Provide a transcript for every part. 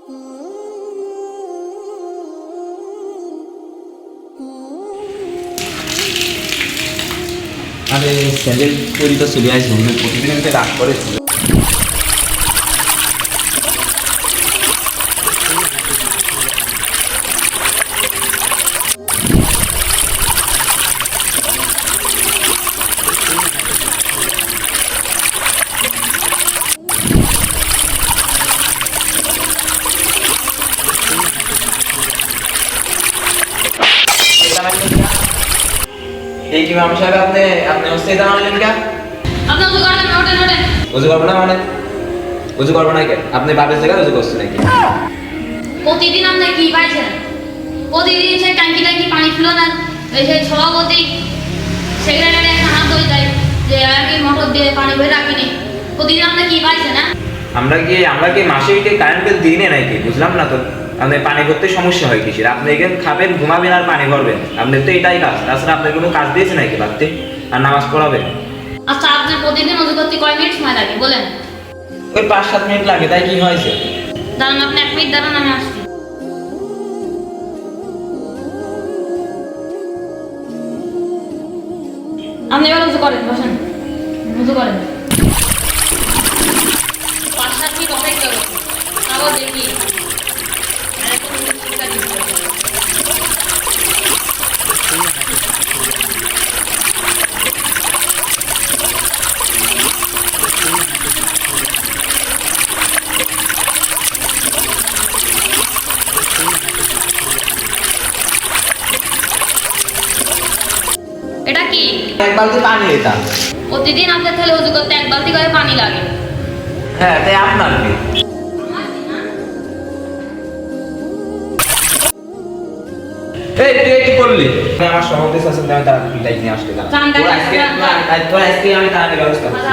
আরে স্যান্ডেল তৈরি তো চলে আসবে, প্রতিদিন আমাকে রাগ করে। এই কি মামা সাহেব, আপনি ওস্তাদ আনলেন কে? আপনি ওযু করবেন না, ওঠেন ওঠেন। ওযু করব না মানে? ওযু করব না কেন? আপনি বাপের জায়গায় ওযু করছেন নাকি? প্রতিদিন আপনি কি পাইছেন? প্রতিদিন সে ট্যাঙ্কি পানি ফেলো না, এই সেই সভাপতি সেক্রেটারি একটা হাত ধরে যায় যে আমি মোটর দিয়ে পানি ভরে রাখিনি। প্রতিদিন আপনি কি পাইছেন? হ্যাঁ, আমরা কি মাসে কারেন্ট বিল দিই না নাকি? বুঝলাম না তো। আপনি পানি ভরতে সমস্যা হয় কিসের? আপনি এখানে খাবেন, ঘুমাবেন আর পানি ভরবেন, আপনার তো এটাই কাজ। তাছাড়া আপনার কোনো কাজ দিয়েছে নাকি বাড়তে? আর নামাজ পড়াবেন? আচ্ছা, আপনার প্রতিদিন ওযু করতে কয় মিনিট সময় লাগে বলেন? ওই 5-7 মিনিট লাগে, তাই কি হয়েছে? দাঁড়ান, আপনি 1 মিনিট দাঁড়ান, আমি আসছি। আপনি এবার ওযু করেন, বসেন, ওযু করেন। 5-7 মিনিট অপেক্ষা করুন, তাও দেখি আরেকটু শিক্ষা দিতে হবে। এটা কি? এক বালতি পানি এটা। প্রতিদিন আপনার তাহলে ওযু করতে 1 বালতি করে পানি লাগে? হ্যাঁ, তাই আপনার কি? আমার কি না? এই তুই কি করলি? আমার সভাপতি আছেন, আমি তার লাইট নিয়ে আসতে গেলাম। তোর আজকে আমি তার ব্যবস্থা করছি।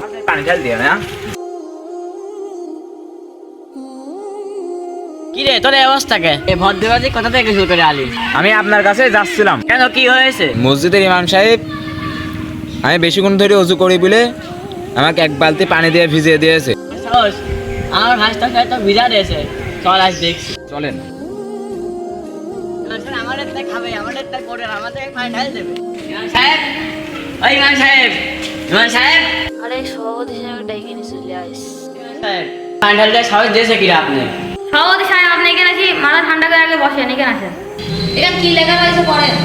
আপনি পানি ঢাল দিও না। কি রে তোর এই অবস্থা কে? এই ভদ্রবাজি কোথা থেকে শুরু করে আলি? আমি আপনার কাছে যাচ্ছিলাম। কেন, কি হয়েছে? মসজিদের ইমাম সাহেব আমি বেশিক্ষণ ধরে ওযু করি বলে আমাকে 1 বালতি পানি দিয়ে ভিজিয়ে দিয়েছে। সাহস, আমার ভাইস্তা খায় তো ভিজা দিয়েছে। চল আজ দেখছি। চলেন। আমার একটা খাবে, আমার একটা করে আমাদের পানি ঢাল দেবে। ইমাম সাহেব, ওই ইমাম সাহেব, ইমাম সাহেব, আরে সভাপতি সাহেব ডাইকে নিয়ে চলে আইস। ইমাম সাহেব, পানি ঢাল দিয়ে সাহস দিয়েছে কিরা আপনি? সভাপতি সাহেব, আপনি এখানে আসি মাথা ঠান্ডা করে আগে বসেন, এখানে আসেন। এখানে কি লেখা রয়েছে পড়েন।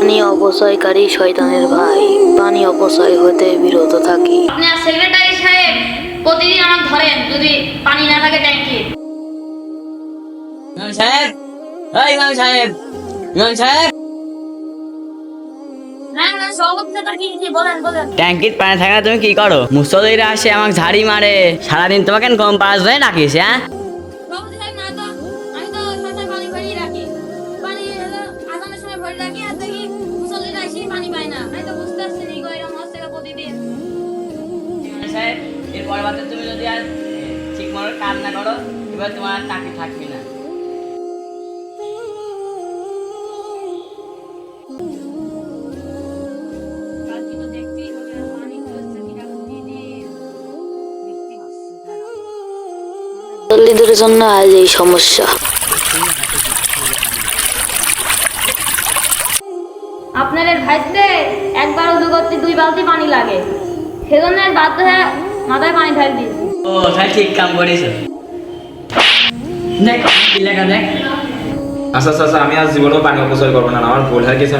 পানি অপচয়কারী শয়তানের ভাই, পানি অপচয় হতে বিরত থাকি। আপনি আর সেক্রেটারি সাহেব প্রতিদিন আমাকে ধরেন যদি পানি না থাকে ট্যাঙ্কি। ইমাম সাহেব, ওই ইমাম সাহেব, ইমাম সাহেব, না না, সভাপতি সাহেব কি বলেন বলেন। ট্যাঙ্কির পানি থাকে না, তুমি কি করো? মুসল্লিরা আসে আমাকে ঝাড়ি মারে, সারাদিন তোমাকে কম পাঁচ ধরে রাখিস? হ্যাঁ, সভাপতি সাহেব, না তো আমি তো সাথে পানি ভরিয়ে রাখি, পানি হলো আজানের সময় ভরে রাখি, আর দেখি মুসল্লিরা এসে পানি পায় না। আমি তো বুঝতে পারছি না এরকম হচ্ছে প্রতিদিন। ইমাম সাহেব, এরপর বাদে তুমি যদি আর ঠিক মতো কাজ না করো, এবার তোমার আর চাকরি থাকবে না। কালকে তো দেখতেই হবে পানি হচ্ছে কিনা প্রতিদিন, দেখতে হচ্ছে। মুসল্লিদের জন্য আজ এই সমস্যা। আপনাদের ভাইতে একবার ওযু করতে 2 বালতি পানি লাগে, সেজন্য বাধ্য হয়ে মাথায় পানি ঢাল দিয়েছি। ও তাই ঠিক কাম করেছো। দেখ কি লেখা, দেখ। আচ্ছা আচ্ছা, আমি আজ জীবনেও পানি অপচয় করবো না। আমার ভুল হয়ে গেছে।